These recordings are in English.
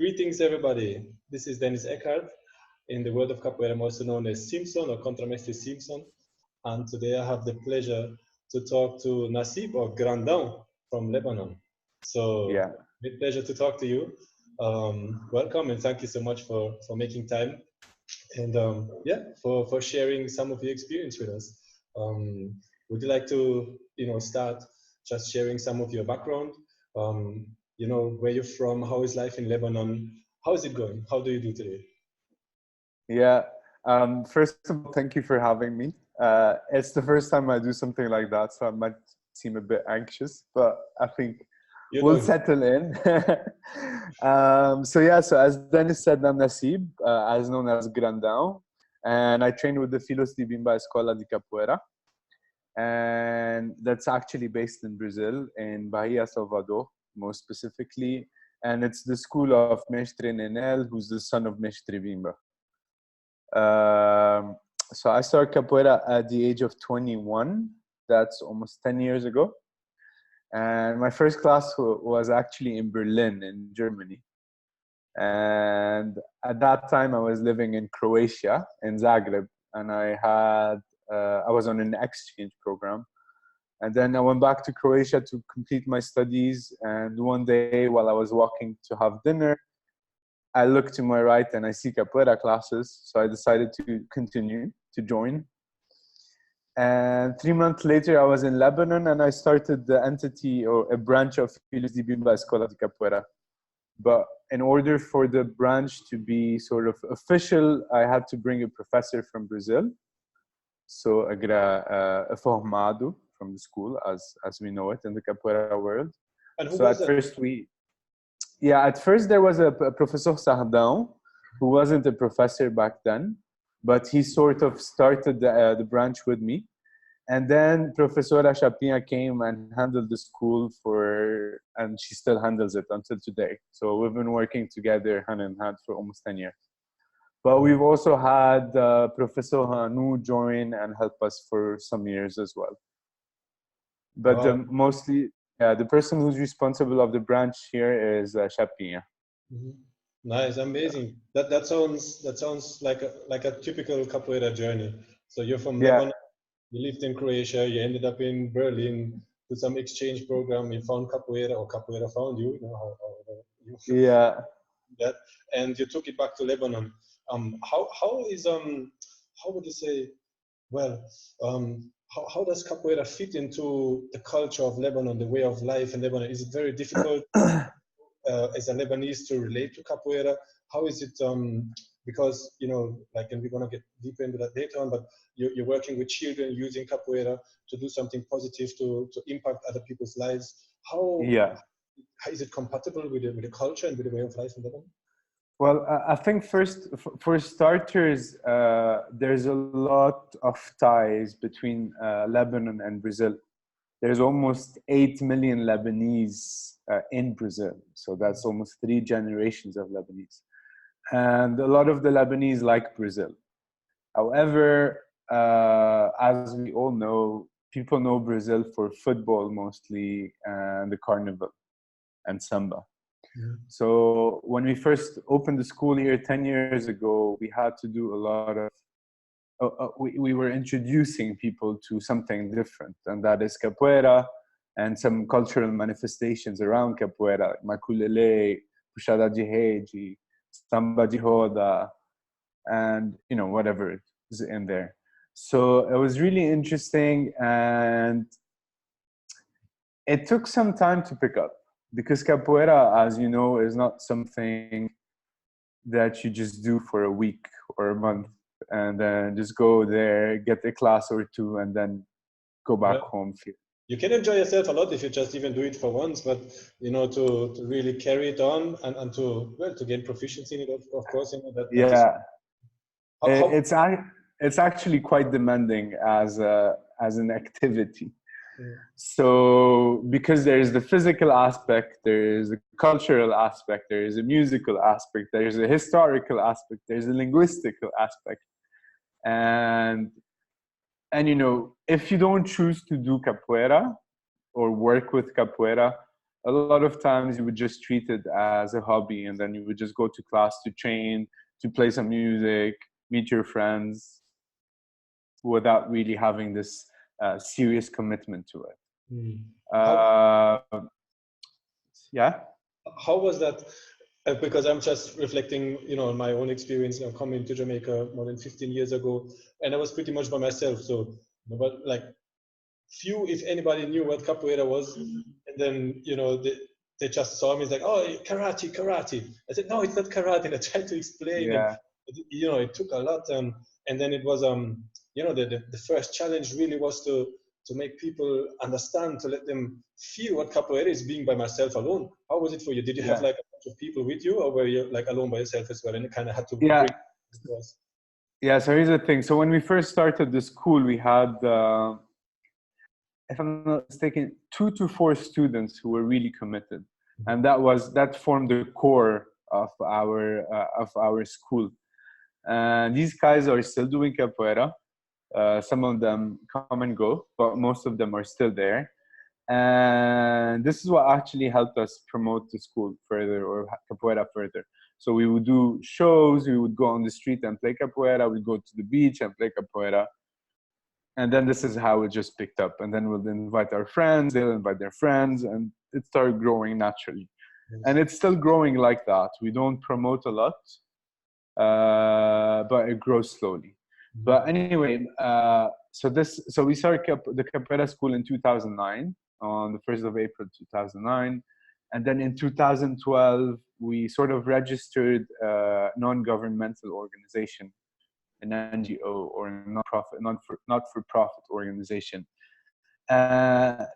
Greetings, everybody. This is Dennis Eckhart. In the world of Capoeira, I'm also known as Simpson or Contra-Mestre Simpson. And today I have the pleasure to talk to Nassib or Grandão from Lebanon. So, Yeah, big pleasure to talk to you. Welcome and thank you so much for making time and for sharing some of your experience with us. Would you like to start just sharing some of your background? Where you're from, how is life in Lebanon? How is it going? How do you do today? yeah. First of all, thank you for having me. It's the first time I do something like that, so I might seem a bit anxious, but I think we'll settle in. So as Dennis said, I'm Nassib, as known as Grandão, and I train with the Filhos de Bimba Escola de Capoeira, and that's actually based in Brazil, in Bahia, Salvador, most specifically, and it's the school of Mestre Nenel, who's the son of Mestre Bimba. So I started Capoeira at the age of 21. That's almost 10 years ago. And my first class was actually in Berlin, in Germany. And at that time, I was living in Croatia, in Zagreb, and I was on an exchange program. And then I went back to Croatia to complete my studies. And one day, while I was walking to have dinner, I look to my right and I see Capoeira classes. So I decided to continue to join. And 3 months later, I was in Lebanon and I started the entity or a branch of Filhos de Bimba Escola de Capoeira. But in order for the branch to be sort of official, I had to bring a professor from Brazil. So a formado from the school, as we know it in the Capoeira world. And who so was at that? At first there was a Professor Sardão, who wasn't a professor back then, but he sort of started the branch with me. And then Professora Chapinha came and handled the school and she still handles it until today. So we've been working together hand in hand for almost 10 years. But we've also had Professor Hanu join and help us for some years as well. But mostly, the person who's responsible of the branch here is Chapinha. Mm-hmm. Nice, amazing. That sounds like a typical Capoeira journey. So you're from Lebanon, you lived in Croatia, you ended up in Berlin, to some exchange program, you found Capoeira, or Capoeira found you. That, and you took it back to Lebanon. How would you say? Well, how does Capoeira fit into the culture of Lebanon, the way of life in Lebanon? Is it very difficult as a Lebanese to relate to Capoeira? How is it? Because and we're gonna get deeper into that later on. But you're working with children using Capoeira to do something positive to impact other people's lives. How is it compatible with the culture and with the way of life in Lebanon? Well, I think first, for starters, there's a lot of ties between Lebanon and Brazil. There's almost 8 million Lebanese in Brazil. So that's almost 3 generations of Lebanese. And a lot of the Lebanese like Brazil. However, as we all know, people know Brazil for football mostly, and the carnival and samba. Yeah. So when we first opened the school here 10 years ago, we had to do a lot of, we were introducing people to something different, and that is Capoeira and some cultural manifestations around Capoeira, Makulele, Puxada de Rede, Samba de Roda, and whatever is in there. So it was really interesting, and it took some time to pick up. Because Capoeira, as you know, is not something that you just do for a week or a month and then just go there, get a class or 2, and then go back home. You can enjoy yourself a lot if you just even do it for once, but to really carry it on and to gain proficiency in it, of course. It's actually quite demanding as an activity. So because there's the physical aspect, there's the cultural aspect, there's a musical aspect, there's a historical aspect, there's a linguistical aspect, and if you don't choose to do Capoeira or work with Capoeira, a lot of times you would just treat it as a hobby, and then you would just go to class to train, to play some music, meet your friends, without really having this serious commitment to it. How, Yeah. how was that? Because I'm just reflecting, on my own experience. Coming to Jamaica more than 15 years ago, and I was pretty much by myself. So, but like few, if anybody, knew what capoeira was, and then they just saw me. It's like, oh, karate. I said, no, it's not karate. And I tried to explain, and Yeah. it took a lot. And then it was the first challenge really was to make people understand, to let them feel what capoeira is, being by myself alone. How was it for you? Did you have like a bunch of people with you, or were you like alone by yourself as well, and you kind of had to bring it across? Yeah, so here's the thing. So when we first started the school, we had, if I'm not mistaken, 2 to 4 students who were really committed, and that formed the core of our school. And these guys are still doing capoeira. Some of them come and go, but most of them are still there. And this is what actually helped us promote the school further, or capoeira further. So we would do shows, we would go on the street and play capoeira, we'd go to the beach and play capoeira. And then this is how it just picked up. And then we'll invite our friends, they'll invite their friends, and it started growing naturally. Yes. And it's still growing like that. We don't promote a lot, but it grows slowly. Mm-hmm. But anyway, so we started the capoeira school in 2009, on the 1st of April 2009. And then in 2012, we sort of registered a non-governmental organization, an NGO, or a not-for-profit organization. The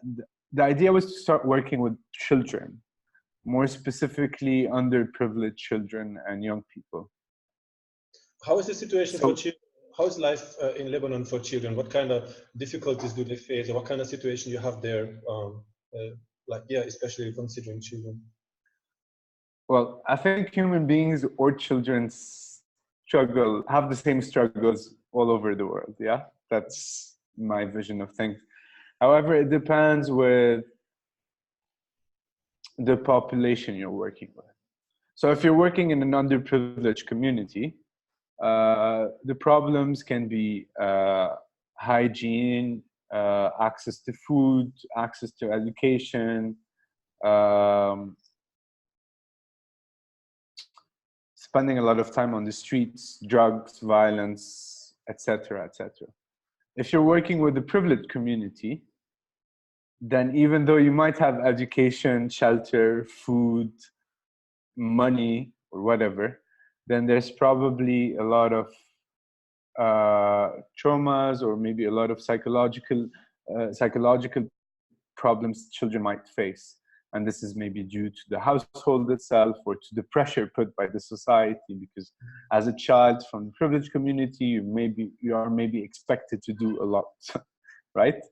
idea was to start working with children, more specifically underprivileged children and young people. How is the situation for children? How's life in Lebanon for children? What kind of difficulties do they face, or what kind of situation you have there? Especially considering children. Well, I think human beings or children have the same struggles all over the world. Yeah, that's my vision of things. However, it depends with the population you're working with. So if you're working in an underprivileged community, the problems can be hygiene, access to food, access to education, spending a lot of time on the streets, drugs, violence, etc., etc. If you're working with a privileged community, then even though you might have education, shelter, food, money, or whatever, then there's probably a lot of traumas, or maybe a lot of psychological problems children might face. And this is maybe due to the household itself, or to the pressure put by the society, because as a child from a privileged community, you are maybe expected to do a lot, right?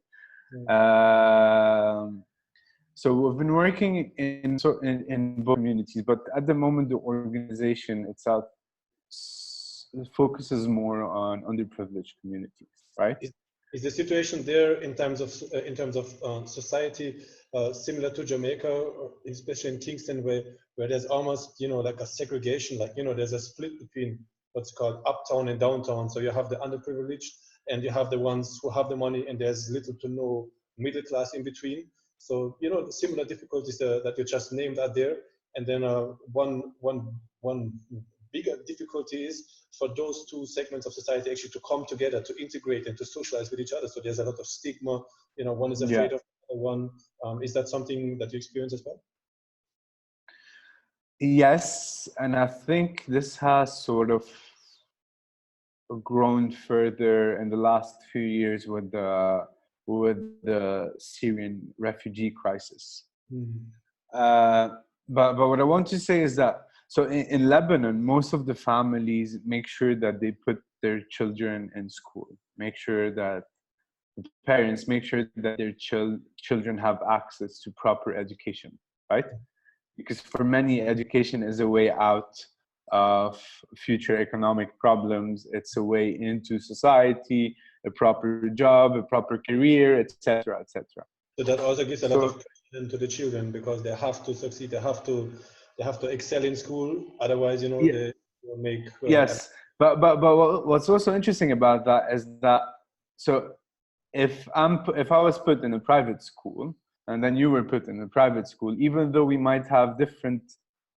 Yeah. So we've been working in both communities, but at the moment the organization itself focuses more on underprivileged communities, right? Is the situation there in terms of society similar to Jamaica, or especially in Kingston, where there's almost like a segregation, like there's a split between what's called uptown and downtown. So you have the underprivileged, and you have the ones who have the money, and there's little to no middle class in between. So the similar difficulties that you just named are there, and then one bigger difficulty is for those two segments of society actually to come together, to integrate and to socialize with each other. So there's a lot of stigma. One is afraid of the other one. Is that something that you experience as well? Yes, and I think this has sort of grown further in the last few years with the Syrian refugee crisis. Mm-hmm. But what I want to say is that, so in Lebanon, most of the families make sure that they put their children in school, make sure that the parents make sure that their children have access to proper education, right? Because for many, education is a way out of future economic problems. It's a way into society, a proper job, a proper career, etc., etc. So that also gives a lot of pressure and to the children because they have to succeed. They have to excel in school. Otherwise, you know, Yeah, they will make. yes, but what's also interesting about that is that, so if I was put in a private school and then you were put in a private school, even though we might have different,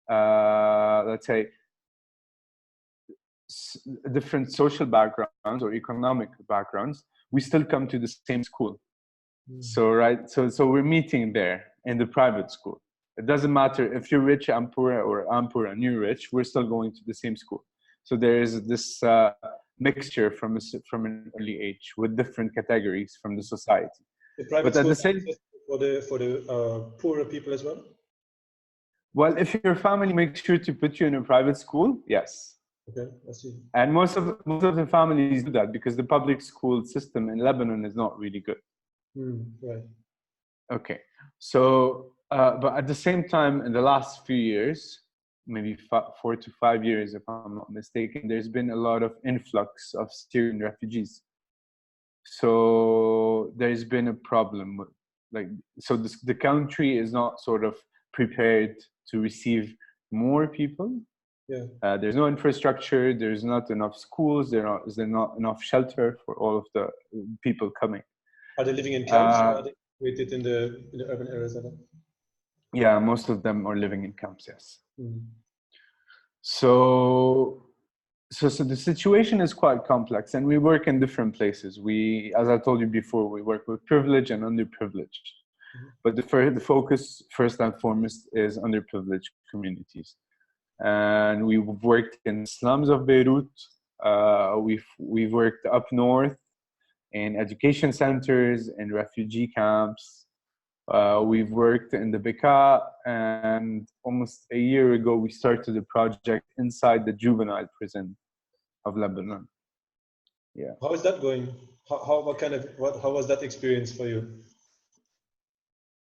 let's say, different social backgrounds or economic backgrounds, we still come to the same school. So right, so we're meeting there in the private school. It doesn't matter if you're rich, I'm poor, or I'm poor and you're rich. We're still going to the same school. So there is this mixture from an early age with different categories from the society. The private But at the schools same, for the poorer people as well. well, if your family makes sure to put you in a private school, yes. Okay, I see. And most of the families do that because the public school system in Lebanon is not really good. Right. Okay, so but at the same time, in the last few years, maybe 4 to 5 years, if I'm not mistaken, there's been a lot of influx of Syrian refugees. So there's been a problem with, like, so the country is not sort of prepared to receive more people. Yeah. There's no infrastructure. There's not enough schools. There's not enough shelter for all of the people coming. Are they living in camps or are they situated in the urban areas? Yeah, most of them are living in camps. Yes. So the situation is quite complex, and we work in different places. We, as I told you before, we work with privileged and underprivileged. But the focus, first and foremost, is underprivileged communities. And we've worked in slums of Beirut. We've worked up north in education centers and refugee camps. We've worked in the Bekaa, and almost a year ago, we started a project inside the juvenile prison of Lebanon. Yeah. How is that going? How was that experience for you?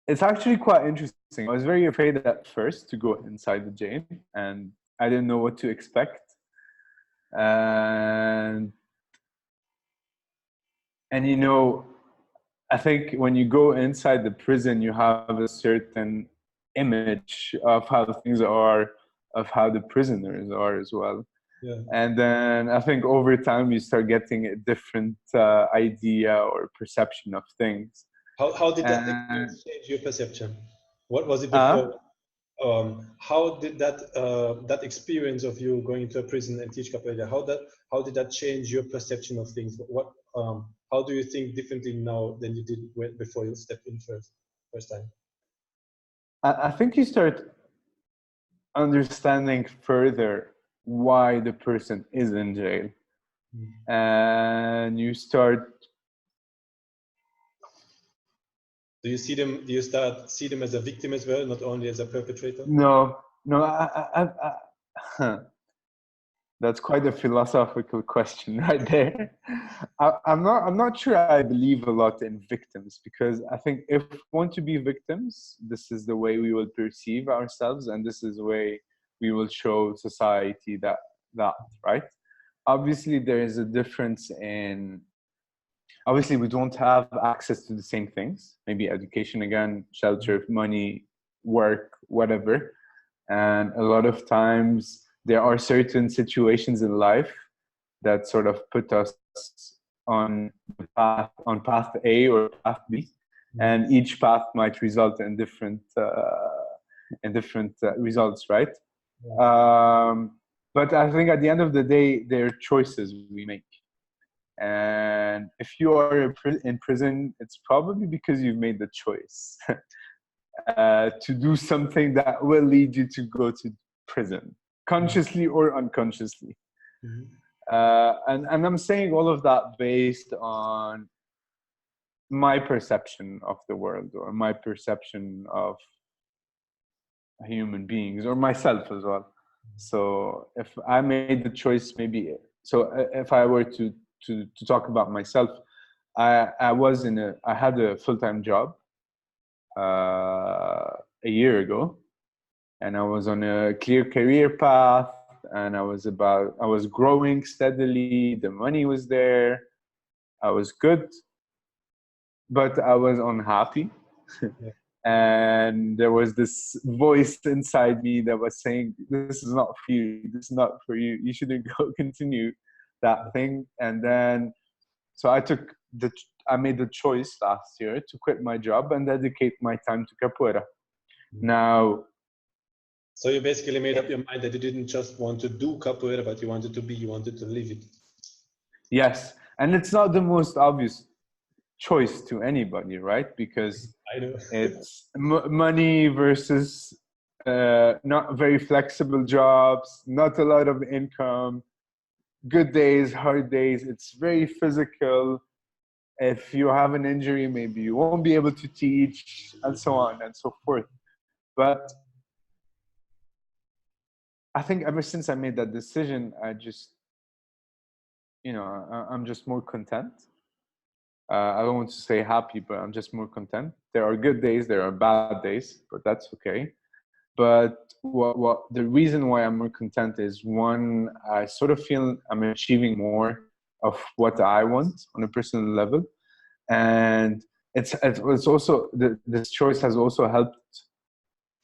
It's actually quite interesting. I was very afraid at first to go inside the jail, and I didn't know what to expect. And you know, I think when you go inside the prison, you have a certain image of how things are, of how the prisoners are as well. Yeah. And then I think over time you start getting a different idea or perception of things. How did that experience change your perception? What was it before? How did that experience of you going to a prison and teach capoeira, how did that change your perception of things? How do you think differently now than you did before you stepped in first time? I think you start understanding further why the person is in jail, and you start. Do you see them? Do you see them as a victim as well, not only as a perpetrator? No. That's quite a philosophical question right there. I'm not sure I believe a lot in victims, because I think if we want to be victims, this is the way we will perceive ourselves, and this is the way we will show society that right? Obviously, there is a difference in. Obviously, we don't have access to the same things. Maybe education again, shelter, money, work, whatever, and a lot of times there are certain situations in life that sort of put us on path A or path B, and each path might result in different results, right? But I think at the end of the day, they're choices we make. And if you are in prison, it's probably because you've made the choice to do something that will lead you to go to prison, consciously or unconsciously. And I'm saying all of that based on my perception of the world, or my perception of human beings, or myself as well. So if I made the choice, maybe, so if I were to talk about myself, I had a full-time job a year ago, and I was on a clear career path, and I was growing steadily. The money was there. I was good, but I was unhappy. And there was this voice inside me that was saying, this is not for you, this is not for you, you shouldn't go continue that thing. And then so I made the choice last year to quit my job and dedicate my time to capoeira. Now, so you basically made up your mind that you didn't just want to do capoeira, but you wanted to live it. yes, and it's not the most obvious choice to anybody, right? Because I know. it's money versus not very flexible jobs, not a lot of income, good days, hard days. It's very physical. If you have an injury, maybe you won't be able to teach, and so on and so forth. But I think ever since I made that decision, I just, I'm just more content. I don't want to say happy, but I'm just more content. There are good days, there are bad days, but that's okay. But what the reason why I'm more content is, one, I sort of feel I'm achieving more of what I want on a personal level, and it's also this choice has also helped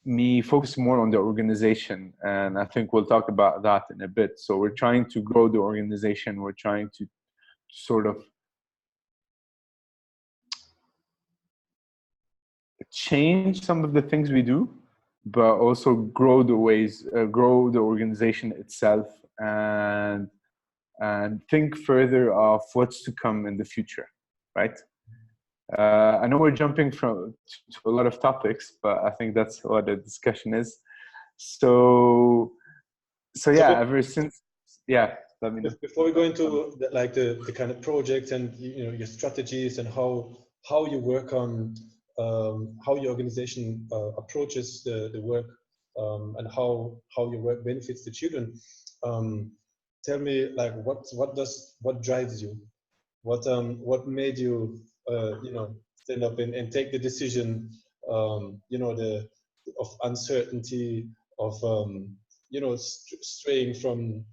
me focus more on the organization, and I think we'll talk about that in a bit. So we're trying to grow the organization. We're trying to sort of change some of the things we do, but also grow grow the organization itself, and think further of what's to come in the future, right? I know we're jumping to a lot of topics, but I think that's what the discussion is. So yeah, ever since, yeah. Let me know. Before we go into the kind of project and your strategies and how you work on how your organization approaches the work and how your work benefits the children. Tell me, like, what drives you? What made you stand up and take the decision? Of uncertainty, of straying from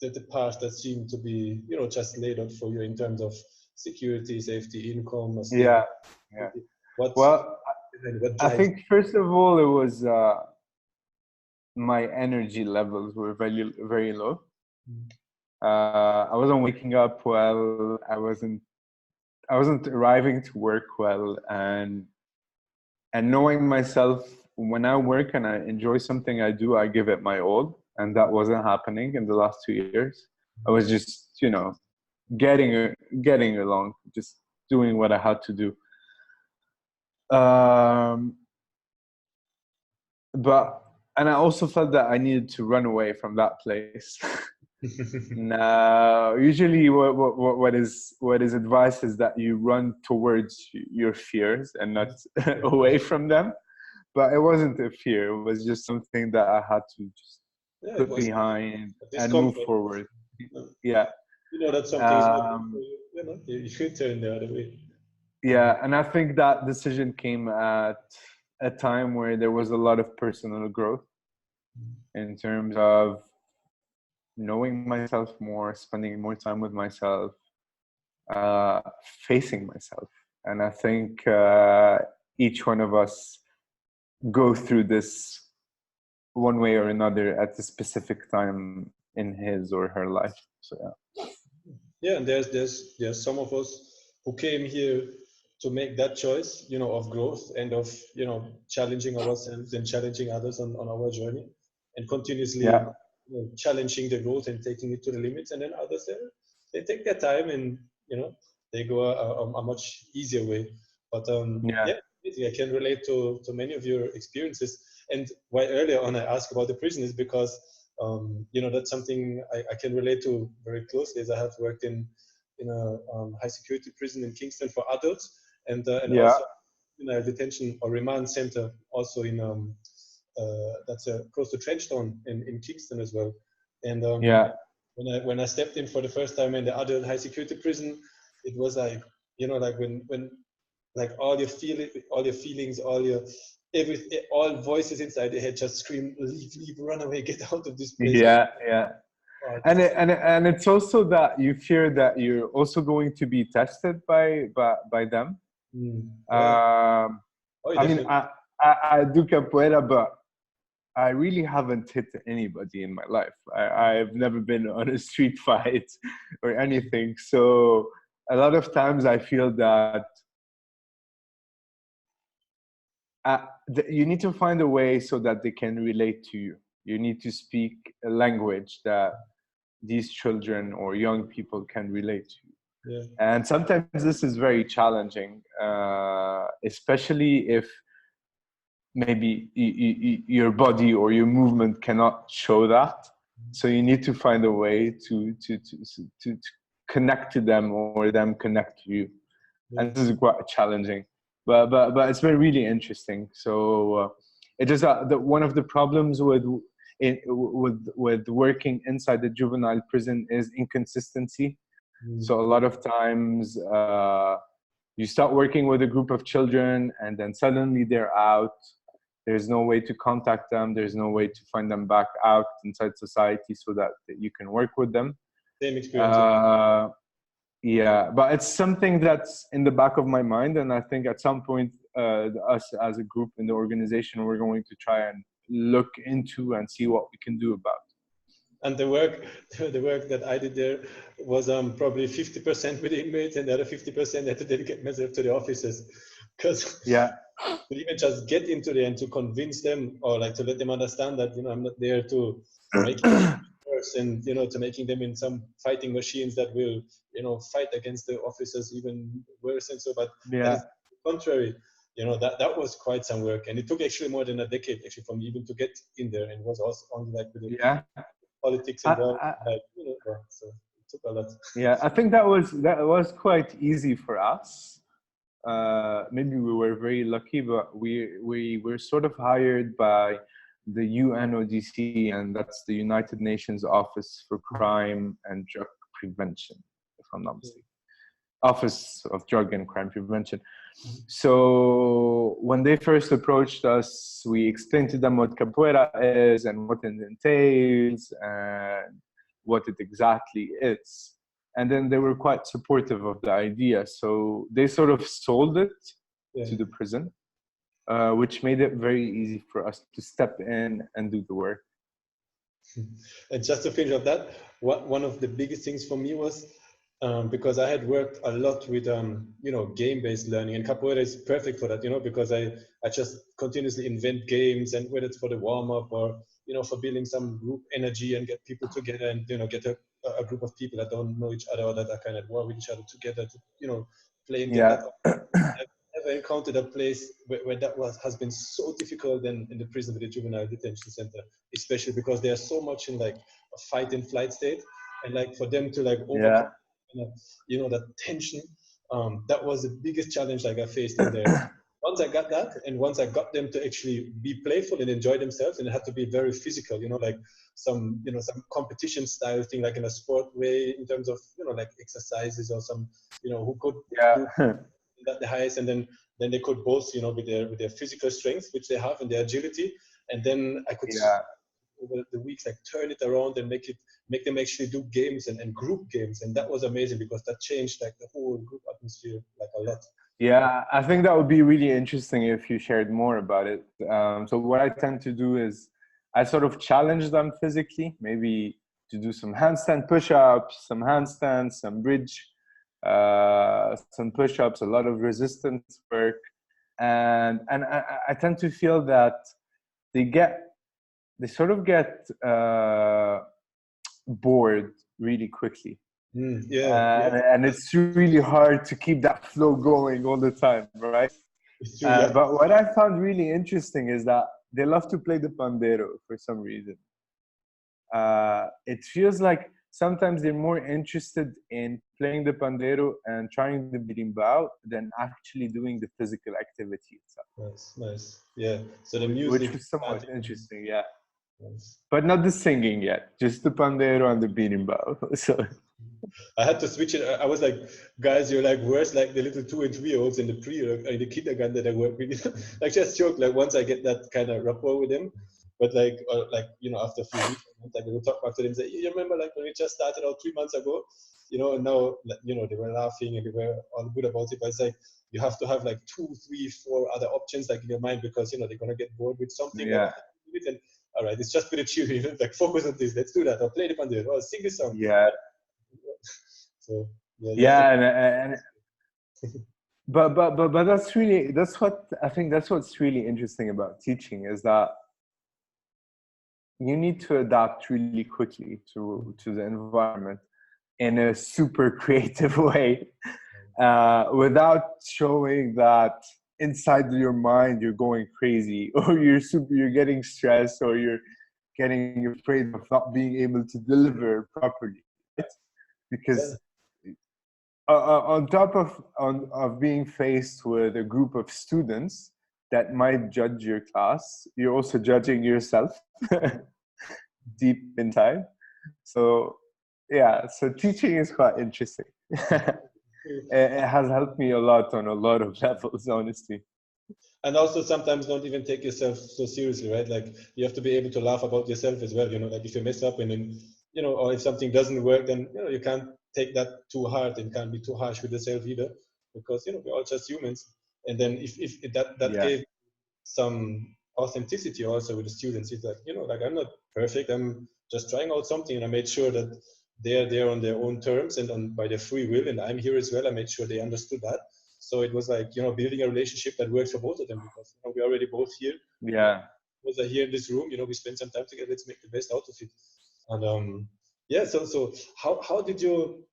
the path that seemed to be just laid out for you in terms of security, safety, income. Yeah. Well, I think first of all, it was my energy levels were very, very low. I wasn't waking up well. I wasn't arriving to work well, and knowing myself, when I work and I enjoy something I do, I give it my all, and that wasn't happening in the last 2 years. I was just getting along, just doing what I had to do. And I also felt that I needed to run away from that place. Now, usually what is advice is that you run towards your fears and not away from them. But it wasn't a fear. It was just something that I had to just put behind and move forward. Yeah. That's something you should turn the other way. Yeah, and I think that decision came at a time where there was a lot of personal growth in terms of knowing myself more, spending more time with myself, facing myself. And I think each one of us go through this one way or another at a specific time in his or her life. So yeah, and there's some of us who came here to make that choice, of growth and of challenging ourselves and challenging others on our journey, and continuously challenging the growth and taking it to the limits. And then others, they take their time and they go a much easier way. But I can relate to many of your experiences. And why earlier on I asked about the prison is because that's something I can relate to very closely, as I have worked in a high security prison in Kingston for adults, and also in a detention or remand center also in that's close to Trenchtown in Kingston as well. And when I stepped in for the first time in the adult high security prison, it was like when like all your feelings, all voices inside your head just scream, leave, run away, get out of this place. And it's also that you fear that you're also going to be tested by them. Oh, you I mean, definitely. I do capoeira, but I really haven't hit anybody in my life. I've never been on a street fight or anything. So a lot of times I feel that you need to find a way so that they can relate to you. You need to speak a language that these children or young people can relate to. Yeah. And sometimes this is very challenging, especially if maybe your body or your movement cannot show that. So you need to find a way to connect to them or them connect to you. Yeah. And this is quite challenging, but it's been really interesting. So it is one of the problems with working inside the juvenile prison is inconsistency. So a lot of times you start working with a group of children and then suddenly they're out. There's no way to contact them. There's no way to find them back out inside society so that you can work with them. Same experience. Yeah, but it's something that's in the back of my mind. And I think at some point, us as a group in the organization, we're going to try and look into and see what we can do about it. And the work that I did there was probably 50% with the inmates, and the other 50% I had to dedicate myself to the officers, because yeah, to even just get into there and to convince them or like to let them understand that I'm not there to make them worse and to making them in some fighting machines that will fight against the officers even worse and so. But that is the contrary. That was quite some work, and it took actually more than a decade actually for me even to get in there, and it was also only like with the politics involved, so it took a lot. Yeah, I think that was quite easy for us. Maybe we were very lucky, but we were sort of hired by the UNODC, and that's the United Nations Office for Crime and Drug Prevention, if I'm not mistaken. Office of Drug and Crime Prevention. So when they first approached us, we explained to them what capoeira is and what it entails and what it exactly is. And then they were quite supportive of the idea. So they sort of sold it to the prison, which made it very easy for us to step in and do the work. And just to finish off that, one of the biggest things for me was because I had worked a lot with game-based learning, and capoeira is perfect for that, because I just continuously invent games, and whether it's for the warm-up or for building some group energy and get people together and get a group of people that don't know each other or that are kind of war with each other together to play and get that. I've never encountered a place where that has been so difficult in the prison with the juvenile detention center, especially because they are so much in like a fight and flight state, and like for them to like overcome that tension, that was the biggest challenge like I faced in there. Once I got that, and once I got them to actually be playful and enjoy themselves, and it had to be very physical, like some competition style thing, like in a sport way, in terms of like exercises or some who could do that the highest, and then they could both with their physical strength, which they have, and their agility, and then I could over the weeks like turn it around and make them actually do games and group games, and that was amazing because that changed like the whole group atmosphere like a lot. Yeah, I think that would be really interesting if you shared more about it. So what I tend to do is I sort of challenge them physically, maybe to do some handstand push-ups, some handstands, some bridge, some push-ups, a lot of resistance work, and I tend to feel that they sort of get bored really quickly. And it's really hard to keep that flow going all the time, right? But what I found really interesting is that they love to play the pandero for some reason. It feels like sometimes they're more interested in playing the pandero and trying the birimbau than actually doing the physical activity itself. Nice. Yeah. So the music, which was somewhat interesting, Nice. But not the singing yet, just the pandero and the birimbau. So I had to switch it. I was like, guys, you're like worse like the little 2 and 3-year-olds in the kindergarten that I work with. Like just joke, like once I get that kind of rapport with them, But like after a few weeks, like we would talk back to them and say, you remember like when we just started out 3 months ago, and now they were laughing and they were all good about it. But it's like you have to have like 2, 3, 4 other options like in your mind, because they're gonna get bored with something. Yeah. And all right, it's just with a tune, like focus on this, let's do that, or play the pandero, or sing this song. Yeah. So yeah, but that's what I think. That's what's really interesting about teaching, is that you need to adapt really quickly to the environment in a super creative way, without showing that inside your mind you're going crazy, or you're getting stressed, or you're getting afraid of not being able to deliver properly, right? Because on top of being faced with a group of students that might judge your class, you're also judging yourself deep inside. So so teaching is quite interesting. It has helped me a lot on a lot of levels, honestly. And also sometimes don't even take yourself so seriously, right? Like you have to be able to laugh about yourself as well, like if you mess up and then, or if something doesn't work, then, you can't take that too hard and can't be too harsh with yourself either, because, we're all just humans. And then if that gave some authenticity also with the students, it's like, like I'm not perfect, I'm just trying out something, and I made sure that they're there on their own terms and by their free will, and I'm here as well. I made sure they understood that. So it was like, building a relationship that works for both of them, because we're already both here. Yeah. Both are here in this room, we spend some time together, let's make the best out of it. And so how did you,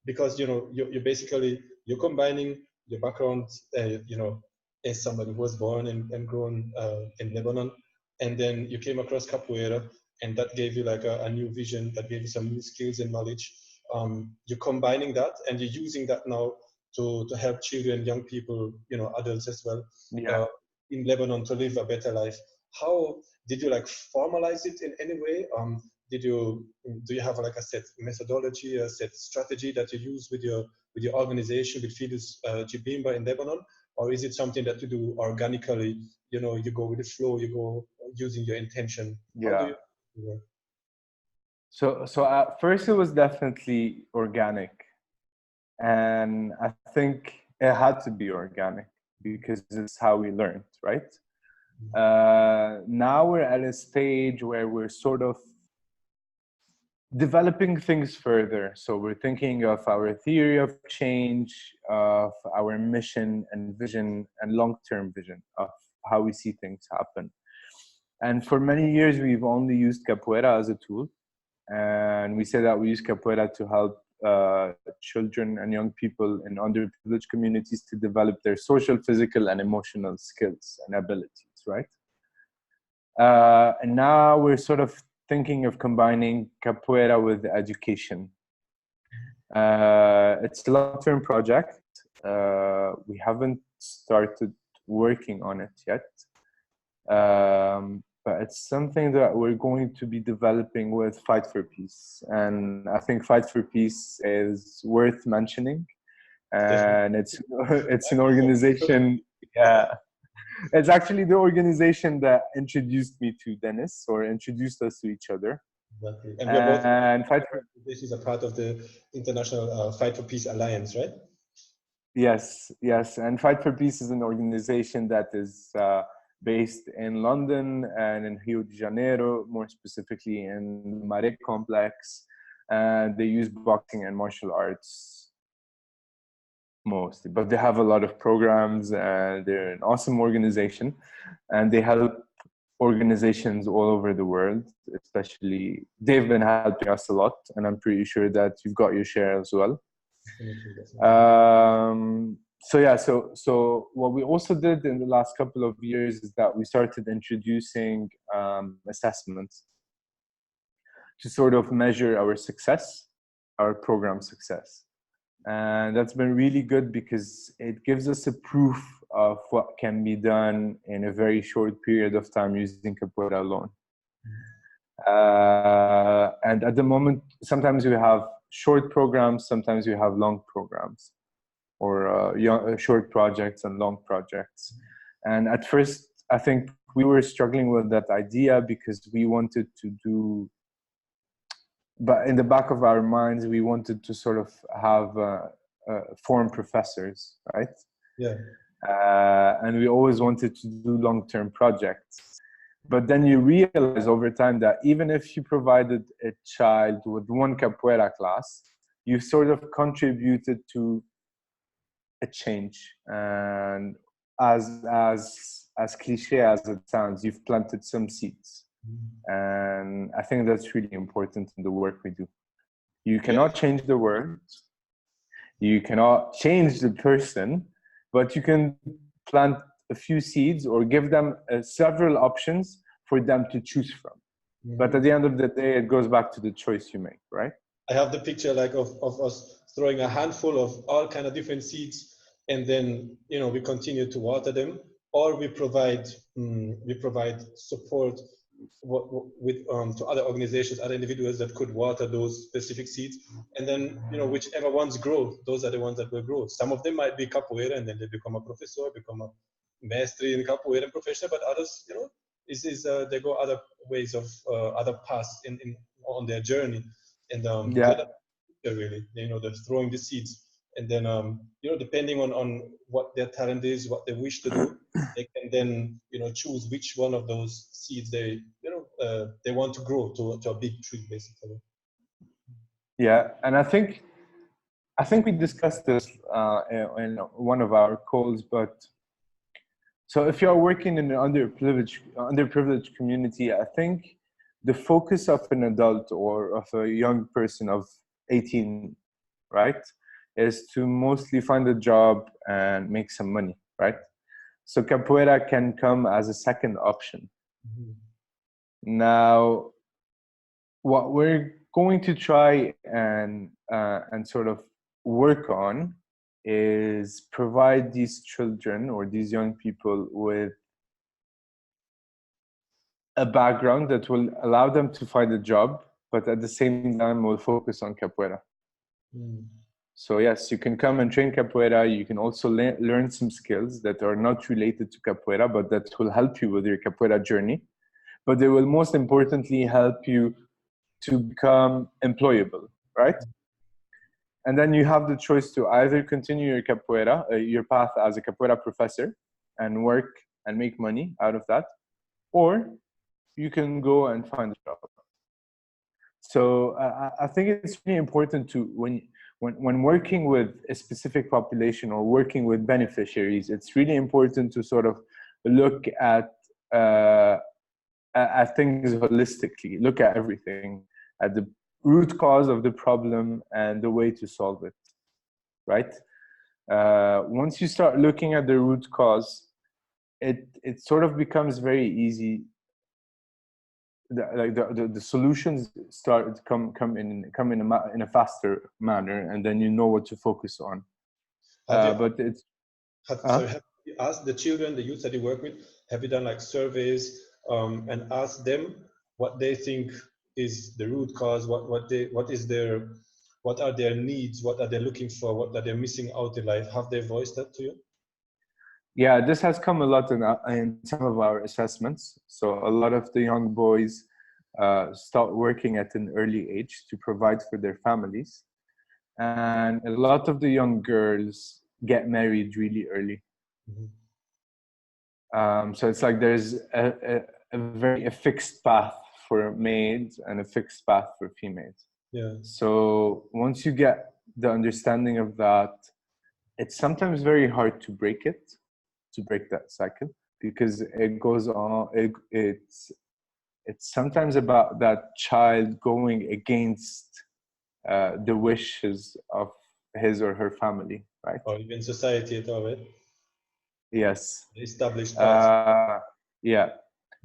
because you basically, you're combining your background, as somebody who was born and grown in Lebanon, and then you came across Capoeira, and that gave you like a new vision, that gave you some new skills and knowledge. You're combining that and you're using that now to help children, young people, adults as well, in Lebanon, to live a better life. How did you like formalize it in any way? Do you have like a set methodology, a set strategy that you use with your organization, with Filhos de Bimba in Lebanon? Or is it something that you do organically? You go with the flow, you go using your intention. How do you work? So at first it was definitely organic, and I think it had to be organic because it's how we learned, right? Now we're at a stage where we're sort of developing things further. So we're thinking of our theory of change, of our mission and vision and long-term vision of how we see things happen. And for many years, we've only used Capoeira as a tool. And we say that we use Capoeira to help children and young people in underprivileged communities to develop their social, physical, and emotional skills and abilities, right? And now we're sort of thinking of combining Capoeira with education. It's a long-term project. We haven't started working on it yet. But it's something that we're going to be developing with Fight for Peace. And I think Fight for Peace is worth mentioning. And it's an organization, it's actually the organization that introduced me to Dennis, or introduced us to each other. Exactly. And we're both, Fight for Peace is a part of the International Fight for Peace Alliance, right? Yes. And Fight for Peace is an organization that is based in London and in Rio de Janeiro, more specifically in the Maré complex. They use boxing and martial arts mostly, but they have a lot of programs, and they're an awesome organization, and they help organizations all over the world. Especially, they've been helping us a lot, and I'm pretty sure that you've got your share as well. So what we also did in the last couple of years is that we started introducing assessments to sort of measure our success, our program success. And that's been really good because it gives us a proof of what can be done in a very short period of time using Capoeira alone. And at the moment, sometimes we have short programs, sometimes we have long programs, or short projects and long projects. And at first, I think we were struggling with that idea because we wanted to do, but in the back of our minds, we wanted to sort of have foreign professors, right? Yeah. And we always wanted to do long-term projects. But then you realize over time that even if you provided a child with one capoeira class, you sort of contributed to a change. And as cliche as it sounds, you've planted some seeds. And I think that's really important in the work we do. You cannot change the world. You cannot change the person, but you can plant a few seeds or give them several options for them to choose from. But at the end of the day, it goes back to the choice you make, right? I have the picture like of us throwing a handful of all kind of different seeds, and then we continue to water them, or we provide support with to other organizations, other individuals that could water those specific seeds, and then whichever ones grow, those are the ones that will grow. Some of them might be capoeira, and then they become a professor, become a maestri in capoeira and professional, but others, they go other ways of other paths on their journey, and so that's really, they're throwing the seeds, and then depending on what their talent is, what they wish to do, they can then choose which one of those seeds they want to grow to a big tree, basically. Yeah, and I think we discussed this in one of our calls, but so if you're working in an underprivileged community, I think the focus of an adult or of a young person of 18, right, is to mostly find a job and make some money, right? So capoeira can come as a second option. Now, what we're going to try and sort of work on is provide these children or these young people with a background that will allow them to find a job, but at the same time will focus on capoeira. So yes, you can come and train capoeira. You can also learn some skills that are not related to capoeira, but that will help you with your capoeira journey. But they will most importantly help you to become employable, right? And then you have the choice to either continue your capoeira, your path as a capoeira professor, and work and make money out of that, or you can go and find a job. So I think it's really important to, when working with a specific population or working with beneficiaries, it's really important to sort of look at things holistically, look at everything, at the root cause of the problem and the way to solve it, right? Once you start looking at the root cause, it sort of becomes very easy. The solutions come in a faster manner, and then you know what to focus on. But it's have you asked the children, the youth that you work with, have you done like surveys and asked them what they think is the root cause, what are their needs, what are they looking for, what are they missing out in life? Have they voiced that to you? Yeah, this has come a lot in some of our assessments. So a lot of the young boys start working at an early age to provide for their families. And a lot of the young girls get married really early. So it's like there's a fixed path for males and a fixed path for females. Yeah. So once you get the understanding of that, it's sometimes very hard to break that cycle, because it goes on. It's sometimes about that child going against the wishes of his or her family, right? Or even society at all, right? Yes. Established paths. Yeah.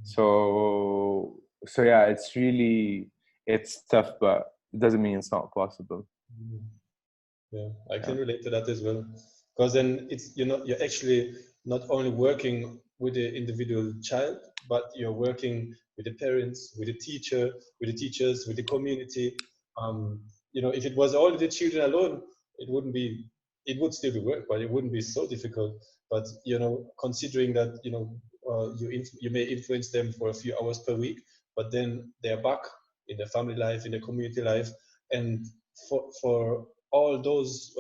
So yeah, it's tough, but it doesn't mean it's not possible. Yeah, I can relate to that as well. Because then it's you're actually not only working with the individual child, but you're working with the parents, with the teachers, with the community. If it was all the children alone, it would still be work, but it wouldn't be so difficult. But considering that you may influence them for a few hours per week, but then they're back in their family life, in their community life, and for all those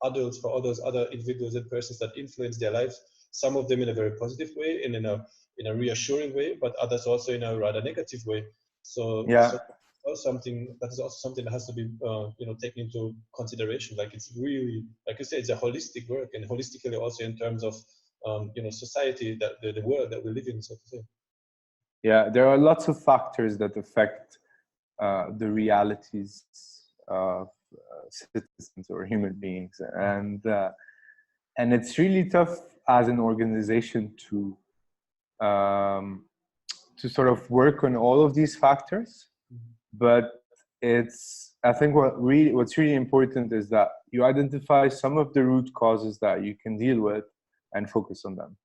adults, for all those other individuals and persons that influence their lives, some of them in a very positive way and in a reassuring way, but others also in a rather negative way. So that is also something that has to be taken into consideration. Like, it's really, like you said, it's a holistic work, and holistically also in terms of society, that the world that we live in, so to say. Yeah, there are lots of factors that affect the realities of citizens or human beings, and it's really tough as an organization to sort of work on all of these factors. But I think what's really important is that you identify some of the root causes that you can deal with and focus on them.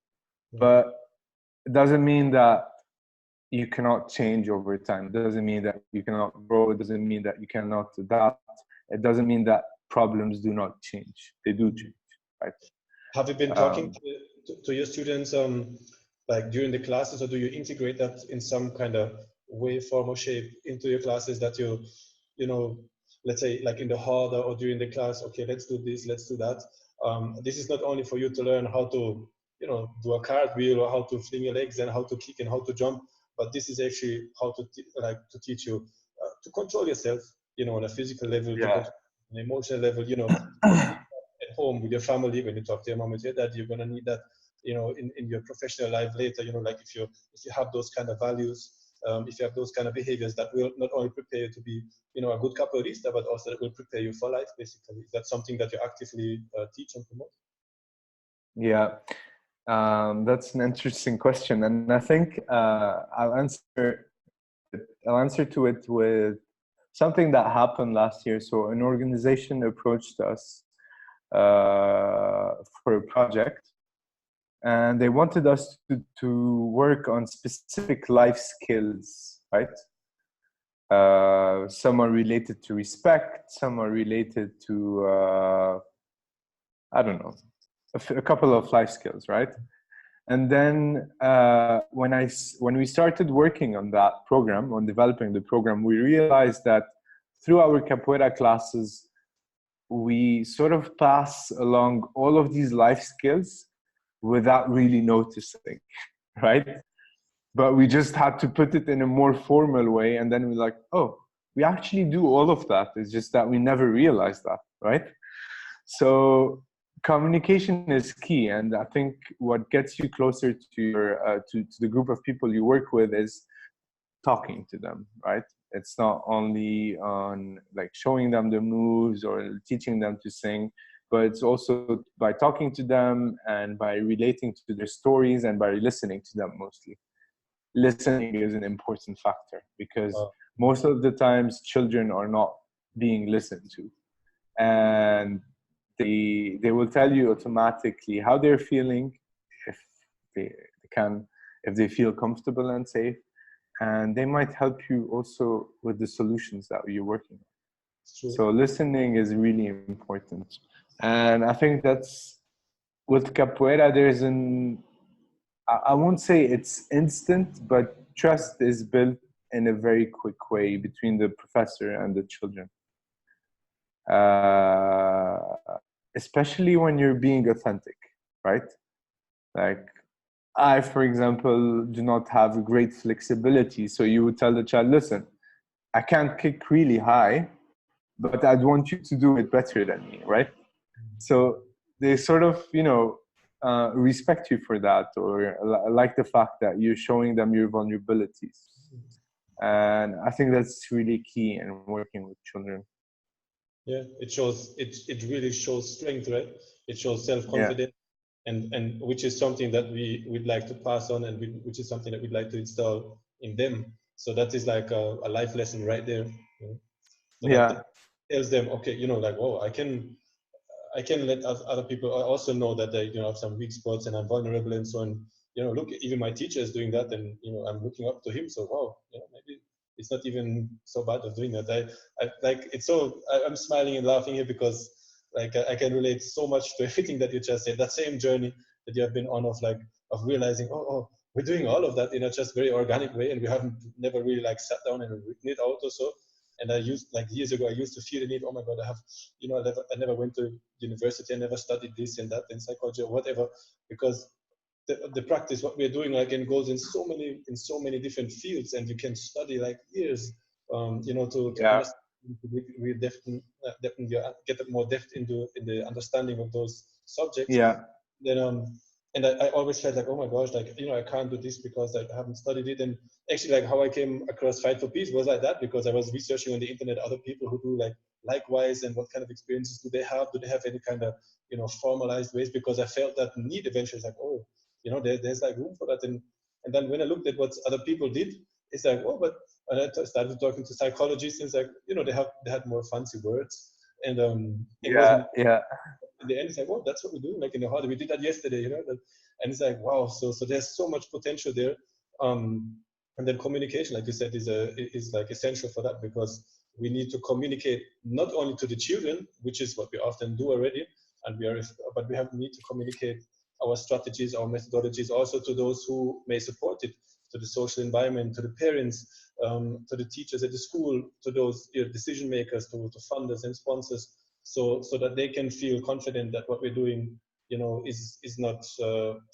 But it doesn't mean that you cannot change over time. It doesn't mean that you cannot grow. It doesn't mean that you cannot adapt. It doesn't mean that problems do not change. They do change, right? Have you been talking to your students like during the classes, or do you integrate that in some kind of way, form, or shape into your classes, that let's say like in the hall or during the class, okay, let's do this, let's do that. This is not only for you to learn how to do a cartwheel, or how to fling your legs, and how to kick and how to jump, but this is actually how to teach you to control yourself, on a physical level, to control an emotional level, at home with your family. When you talk to your mom and your dad, you're going to need that, in your professional life later, like if you have those kind of values, if you have those kind of behaviors, that will not only prepare you to be, a good capoeirista, but also that will prepare you for life, basically. Is that something that you actively teach and promote? Yeah, that's an interesting question, and I think I'll answer to it with something that happened last year. So an organization approached us for a project, and they wanted us to work on specific life skills, right? Some are related to respect, some are related to I don't know, a couple of life skills, right? And then when we started working on that program, on developing the program, we realized that through our capoeira classes, we sort of pass along all of these life skills without really noticing, right? But we just had to put it in a more formal way, and then we're like, oh, we actually do all of that. It's just that we never realized that, right? So communication is key, and I think what gets you closer to your to the group of people you work with is talking to them, right? It's not only on like showing them the moves or teaching them to sing, but it's also by talking to them and by relating to their stories and by listening to them mostly. Listening is an important factor, because most of the times children are not being listened to, and they will tell you automatically how they're feeling, if they feel comfortable and safe, and they might help you also with the solutions that you're working on. So listening is really important, and I think that's with capoeira. There's I won't say it's instant, but trust is built in a very quick way between the professor and the children. Especially when you're being authentic, right? Like, I, for example, do not have great flexibility. So you would tell the child, listen, I can't kick really high, but I'd want you to do it better than me, right? So they sort of, respect you for that, or like the fact that you're showing them your vulnerabilities. And I think that's really key in working with children. Yeah, it really shows strength, right? It shows self-confidence, and which is something that we'd like to pass on, and which is something that we'd like to install in them. So that is like a life lesson right there. So that tells them, okay, like, oh, I can let other people also know that they have some weak spots and I'm vulnerable and so on. Look, even my teacher is doing that, and I'm looking up to him. So wow, maybe it's not even so bad of doing that. I like it's so I'm smiling and laughing here because like I can relate so much to everything that you just said. That same journey that you have been on of like of realizing, we're doing all of that in a just very organic way, and we haven't never really like sat down and written it out or so. And I used, like years ago, I used to feel the need, oh my God, I have, I never went to university, I never studied this and that in psychology or whatever, because the practice, what we're doing, again, goes in so many different fields, and you can study like years, to understand, to get more depth in the understanding of those subjects. Yeah. Then and I always felt like, oh my gosh, like, I can't do this because I haven't studied it. And actually, like, how I came across Fight for Peace was like that, because I was researching on the internet other people who do like likewise, and what kind of experiences do they have? Do they have any kind of, formalized ways? Because I felt that need eventually. It's like, oh, there's like room for that. And then when I looked at what other people did, it's like, oh, but and I started talking to psychologists, and it's like, they had more fancy words, and it wasn't. In the end, it's like, well, that's what we're doing. Like in the heart, we did that yesterday, and it's like, wow. So there's so much potential there. And then communication, like you said, is like essential for that, because we need to communicate not only to the children, which is what we often do already, but we need to communicate our strategies, our methodologies, also to those who may support it, to the social environment, to the parents, to the teachers at the school, to those decision makers, to funders and sponsors. So that they can feel confident that what we're doing, is not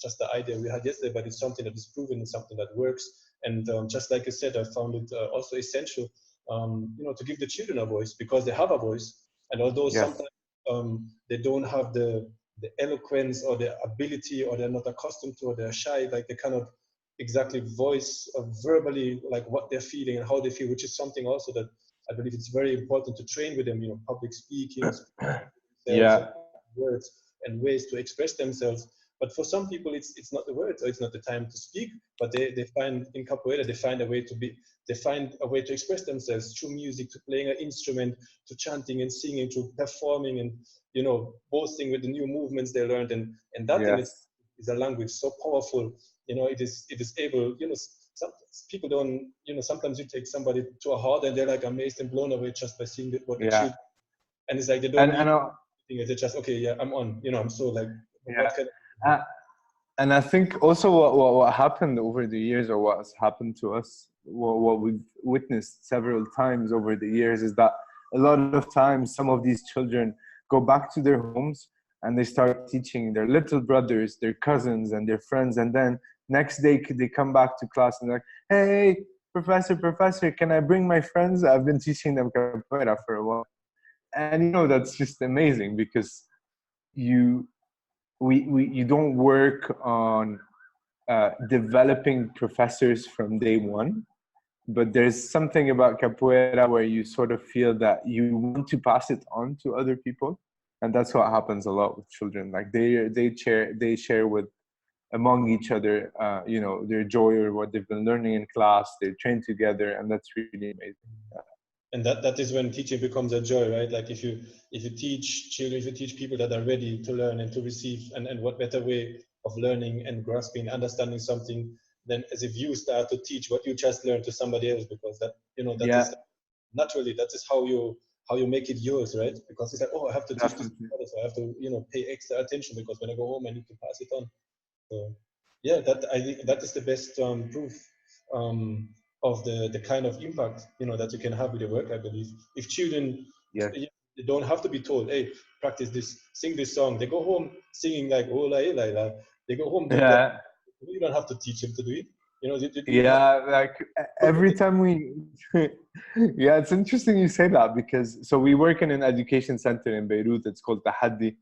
just the idea we had yesterday, but it's something that is proven and something that works. And just like you said, I found it also essential, to give the children a voice, because they have a voice. And although sometimes they don't have the eloquence or the ability, or they're not accustomed to, or they're shy, like they cannot exactly voice verbally like what they're feeling and how they feel, which is something also that I believe it's very important to train with them, public speaking, words and ways to express themselves. But for some people, it's not the words, or it's not the time to speak, but they find in capoeira, they find a way to express themselves through music, to playing an instrument, to chanting and singing, to performing, and, boasting with the new movements they learned. And that in is a language so powerful. It is able, some people don't, sometimes you take somebody to a heart and they're like amazed and blown away just by seeing what they achieved. And it's like they don't need anything. They're just, okay, yeah, I'm on. I'm so like, what kind of... And I think also what happened over the years, or what has happened to us, what we've witnessed several times over the years, is that a lot of times some of these children go back to their homes and they start teaching their little brothers, their cousins, and their friends. And then next day they come back to class and they're like, hey, professor, can I bring my friends? I've been teaching them capoeira for a while. And that's just amazing, because you don't work on developing professors from day one, but there's something about capoeira where you sort of feel that you want to pass it on to other people. And that's what happens a lot with children. Like they share with among each other, their joy or what they've been learning in class. They train together, and that's really amazing. And that is when teaching becomes a joy, right? Like if you teach children, if you teach people that are ready to learn and to receive, and what better way of learning and grasping, understanding something, than as if you start to teach what you just learned to somebody else, because that is naturally, that is how you make it yours, right? Because it's like, oh, I have to teach this, so I have to pay extra attention, because when I go home I need to pass it on. So yeah, I think that is the best proof of the kind of impact that you can have with your work. I believe if children, they don't have to be told, hey, practice this, sing this song. They go home singing like, oh la la la. They go home. You don't have to teach them to do it. Like every time we it's interesting you say that, because so we work in an education center in Beirut. It's called Tahaddi.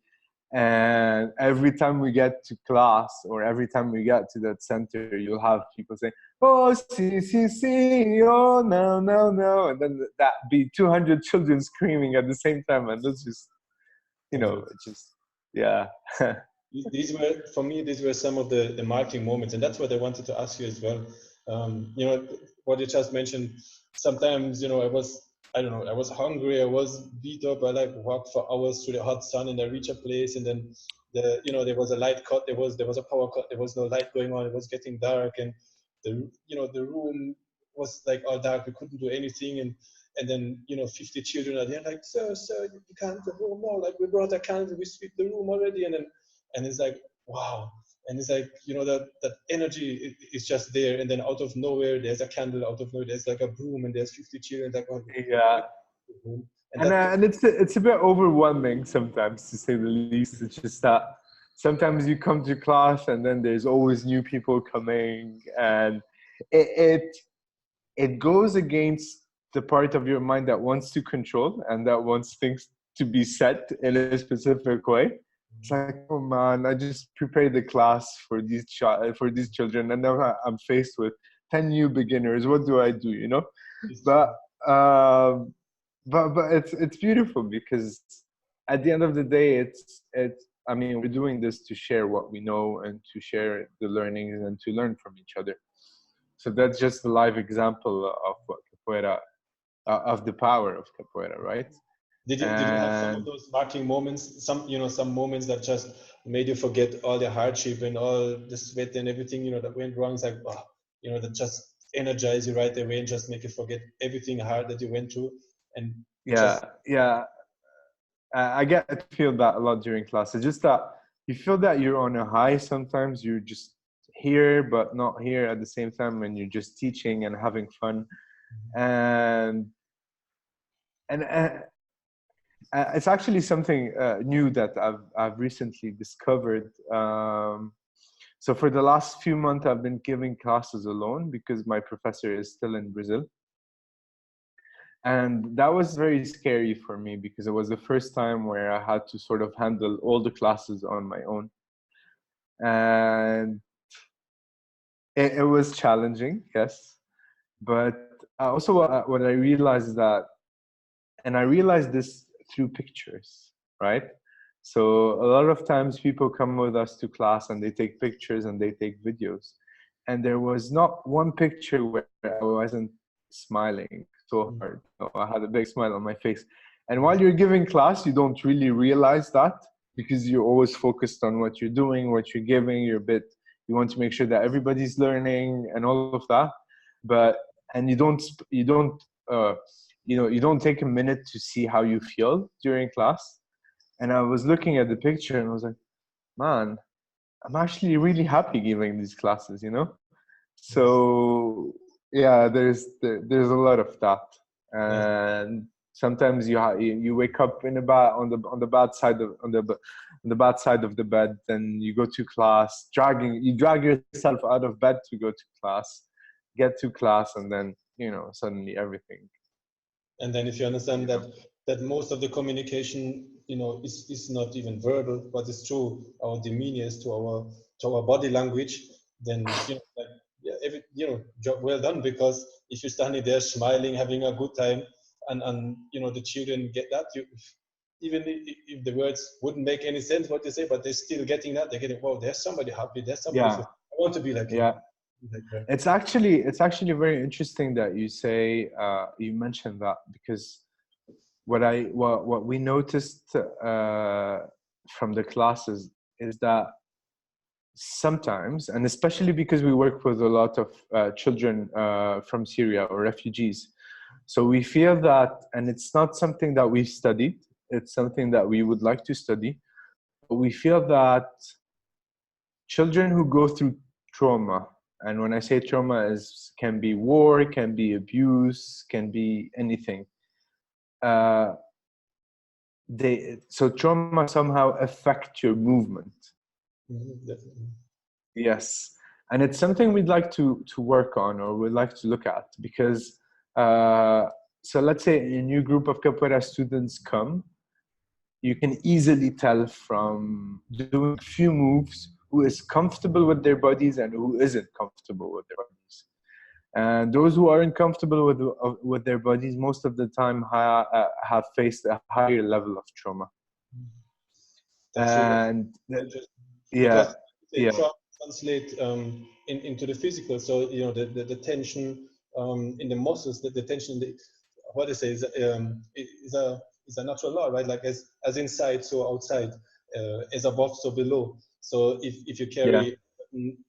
And every time we get to class, or every time we get to that center, you'll have people say, oh, see, oh, no. And then that be 200 children screaming at the same time. And that's just, These were, for me, these were some of the marking moments. And that's what I wanted to ask you as well. What you just mentioned, sometimes, I was hungry, I was beat up, I like walked for hours through the hot sun, and I reach a place, and then there was a light cut, there was a power cut, there was no light going on, it was getting dark, and the room was like all dark, we couldn't do anything, and then 50 children are there like, sir, you can't go home now, like we brought a candle, we sweep the room already, and it's like, wow. And it's like, you know, that energy is just there. And then out of nowhere, there's a candle. Out of nowhere, there's like a broom, and there's 50 children that go. Yeah. And, And it's a bit overwhelming sometimes, to say the least. It's just that sometimes you come to class and then there's always new people coming, and it goes against the part of your mind that wants to control and that wants things to be set in a specific way. It's like, oh man, I just prepared the class for these children, and now I'm faced with 10 new beginners. What do I do? You know, but it's beautiful, because at the end of the day, it's. I mean, we're doing this to share what we know and to share the learnings and to learn from each other. So that's just a live example of what capoeira, of the power of capoeira, right? Did you have some of those marking moments? Some moments that just made you forget all the hardship and all the sweat and everything, you know, that went wrong. It's like, wow, you know, that just energize you right away and just make you forget everything hard that you went through. And I get to feel that a lot during class. It's just that you feel that you're on a high. Sometimes you're just here, but not here at the same time, and you're just teaching and having fun. And it's actually something new that I've recently discovered. So for the last few months, I've been giving classes alone because my professor is still in Brazil. And that was very scary for me, because it was the first time where I had to sort of handle all the classes on my own. And it was challenging, yes. But also what I realized is that, and I realized this through pictures, right? So a lot of times people come with us to class and they take pictures and they take videos. And there was not one picture where I wasn't smiling so hard. I had a big smile on my face. And while you're giving class, you don't really realize that, because you're always focused on what you're doing, what you're giving. You want to make sure that everybody's learning and all of that. And you don't take a minute to see how you feel during class. And I was looking at the picture and I was like, man, I'm actually really happy giving these classes, you know? So yeah, there's a lot of that. And sometimes you wake up on the bad side of the bed, and you go to class, you drag yourself out of bed to go to class, get to class, and then, you know, suddenly everything. And then if you understand that most of the communication, you know, is not even verbal, but it's through our demeanors, to our body language, then, you know, like, job well done. Because if you're standing there smiling, having a good time, and you know, the children get that, even if the words wouldn't make any sense what you say, but they're still getting that. They're getting, wow, there's somebody happy, there's somebody I want to be like him. It's actually very interesting that you say you mentioned that, because what we noticed from the classes is that sometimes, and especially because we work with a lot of children from Syria or refugees, so we feel that, and it's not something that we've studied, it's something that we would like to study, but we feel that children who go through trauma, and when I say trauma, can be war, can be abuse, can be anything. So trauma somehow affect your movement. Definitely. Yes, and it's something we'd like to work on, or we'd like to look at, because so let's say a new group of capoeira students come, you can easily tell from doing a few moves who is comfortable with their bodies and who isn't comfortable with their bodies. And those who aren't comfortable with their bodies, most of the time have faced a higher level of trauma. And because trauma translate into the physical. So, you know, the tension in the muscles, the tension, what I say is a natural law, right? Like as inside, so outside, as above, so below. So if you carry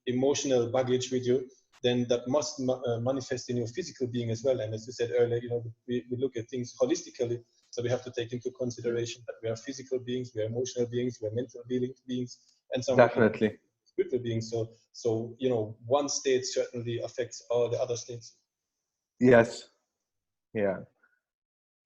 emotional baggage with you, then that must manifest in your physical being as well. And as you said earlier, you know, we look at things holistically. So we have to take into consideration that we are physical beings, we are emotional beings, we are mental beings, and some definitely spiritual beings. So you know, one state certainly affects all the other states. Yes. Yeah.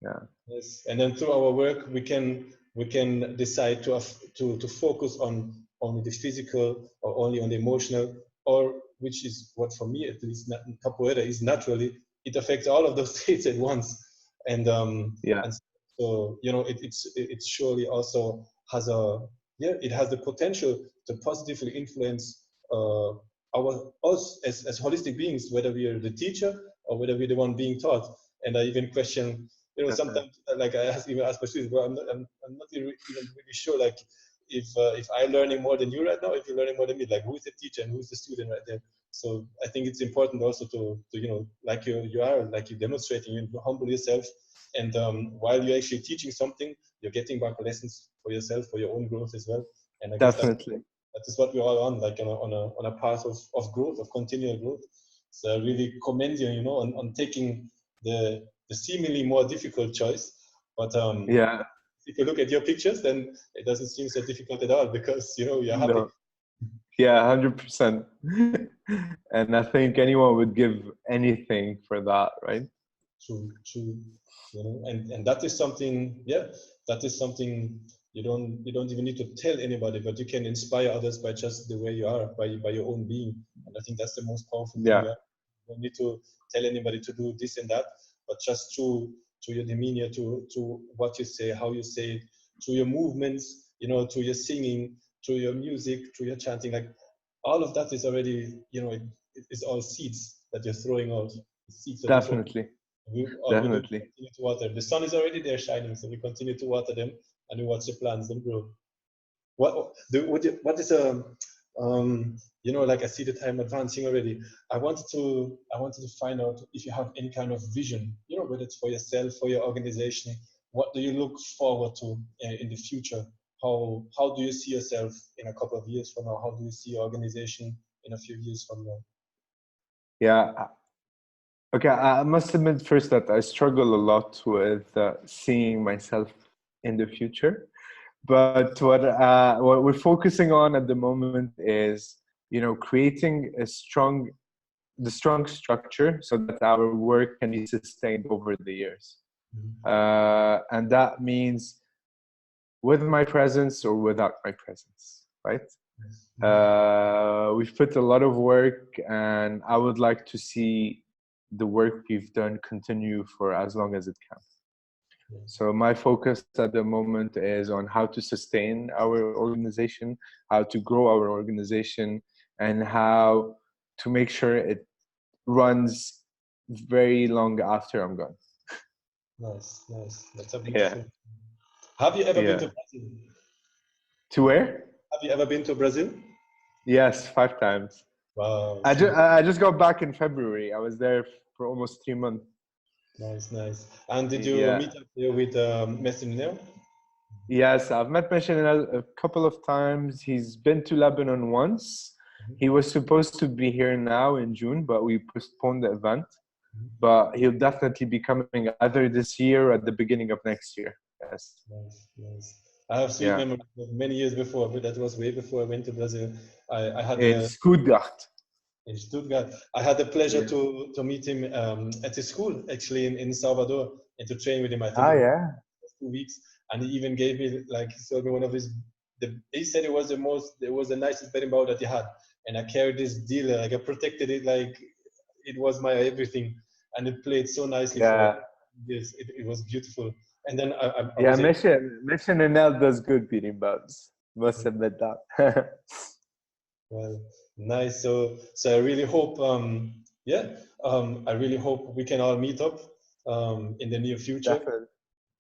Yeah. Yes, and then through our work, we can decide to focus on only the physical or only on the emotional, or which is what for me at least capoeira is naturally, it affects all of those states at once, Yeah. and so you know it surely also has it has the potential to positively influence us as holistic beings, whether we are the teacher or whether we're the one being taught. And I even question, you know, sometimes like I even ask my students, well, I'm not even really sure, like if I'm learning more than you right now, if you're learning more than me, like who's the teacher and who's the student right there. So I think it's important also to you know, like you are, like you're demonstrating, you humble yourself, and while you're actually teaching something, you're getting back lessons for yourself, for your own growth as well. And I guess Definitely. that is what we're all on, like on a path of growth, of continual growth. So I really commend you, you know, on taking the seemingly more difficult choice. But Yeah. if you look at your pictures, then it doesn't seem so difficult at all, because you know you're happy. No. Yeah, 100%. And I think anyone would give anything for that, right? True. You know, and that is something, yeah, that is something you don't even need to tell anybody, but you can inspire others by just the way you are, by your own being. And I think that's the most powerful thing. Yeah. Yeah? You don't need to tell anybody to do this and that, but just through your demeanor, to what you say, how you say it, through your movements, you know, to your singing, through your music, through your chanting, like all of that is already, you know, it's all seeds that you're throwing out. Seeds that you're throwing. Definitely. We Definitely. continue to water. The sun is already there shining, so we continue to water them, and we watch the plants them grow. What is you know, like I see the time advancing already. I wanted to find out if you have any kind of vision, you know, whether it's for yourself, for your organization. What do you look forward to in the future? How do you see yourself in a couple of years from now? How do you see your organization in a few years from now? Yeah. Okay, I must admit first that I struggle a lot with seeing myself in the future. But what we're focusing on at the moment is, you know, creating the strong structure so that our work can be sustained over the years. And that means with my presence or without my presence, right? We've put a lot of work, and I would like to see the work we've done continue for as long as it can. So my focus at the moment is on how to sustain our organization, how to grow our organization, and how to make sure it runs very long after I'm gone. Nice. That's a beautiful. Yeah. Have you ever been to Brazil? To where? Have you ever been to Brazil? Yes, 5 times. Wow. I just got back in February. I was there for almost 3 months. Nice. And did you meet up there with Mestre Neo? Yes, I've met Mestre a couple of times. He's been to Lebanon once. He was supposed to be here now in June, but we postponed the event. But he'll definitely be coming either this year or at the beginning of next year. Yes. Nice. I have sweet memories of many years before, but that was way before I went to Brazil. I had in Stuttgart. In Stuttgart, I had the pleasure to meet him at his school, actually in Salvador, and to train with him. I think 2 weeks, and he even gave me, like, he showed me one of his. He said it was the nicest berimbau that he had, and I carried this dealer, like I protected it like it was my everything, and it played so nicely for years. It was beautiful. And then I Mission Enel does good berimbaus. Must admit that. Well, nice. So I really hope, I really hope we can all meet up in the near future.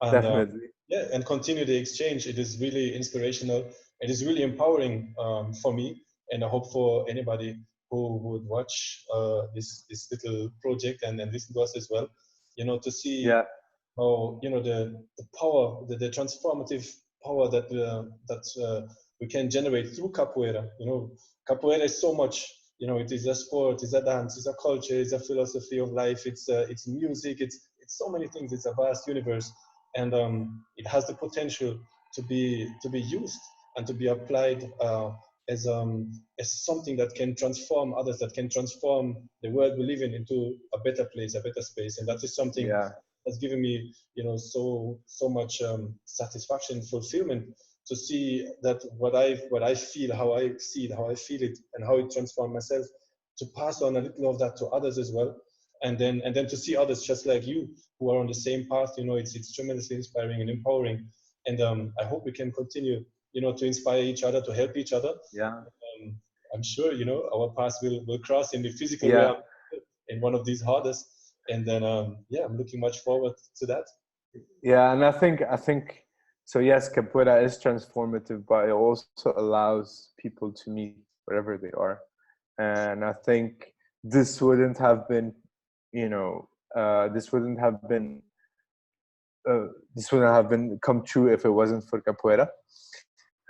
Definitely. And continue the exchange. It is really inspirational. It is really empowering for me, and I hope for anybody who would watch this little project and listen to us as well. You know, to see how, you know, the power, the transformative power that we can generate through capoeira. You know, capoeira is so much. You know, it is a sport, it's a dance, it's a culture, it's a philosophy of life, it's music, it's so many things. It's a vast universe, and it has the potential to be used and to be applied as something that can transform others, that can transform the world we live in into a better place, a better space. And that is something that's given me, so much satisfaction, fulfillment, to see that what I feel, how I see it, how I feel it, and how it transforms myself, to pass on a little of that to others as well. And then to see others just like you who are on the same path, it's tremendously inspiring and empowering. And I hope we can continue, to inspire each other, to help each other. Yeah. I'm sure, our paths will cross in the physical realm in one of these hardest. And then, I'm looking much forward to that. Yeah, and I think so. Yes, capoeira is transformative, but it also allows people to meet wherever they are. And I think this wouldn't have been, this wouldn't have been come true if it wasn't for capoeira.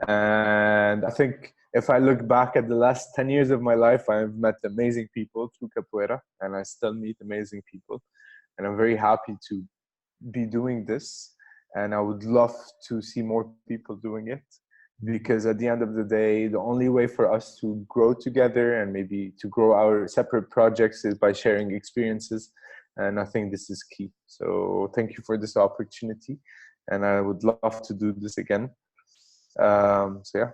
And I think if I look back at the last 10 years of my life, I've met amazing people through capoeira, and I still meet amazing people. And I'm very happy to be doing this. And I would love to see more people doing it, because at the end of the day, the only way for us to grow together and maybe to grow our separate projects is by sharing experiences. And I think this is key. So thank you for this opportunity. And I would love to do this again. So yeah.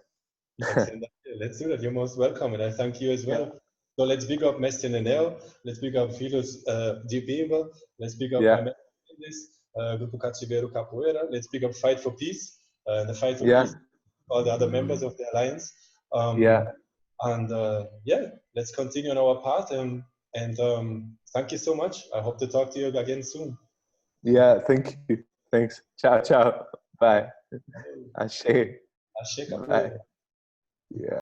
Let's do that. You're most welcome. And I thank you as well. So let's big up Mestre Nenel. Let's big up Filhos de Bimba. Let's big up my Grupo Cativeiro Capoeira. Let's big up Fight for Peace. The Fight for Peace. All the other members of the alliance. And let's continue on our path. And thank you so much. I hope to talk to you again soon. Yeah, thank you. Thanks. Ciao, ciao. Bye. Ashe. Ashe Capoeira. Yeah.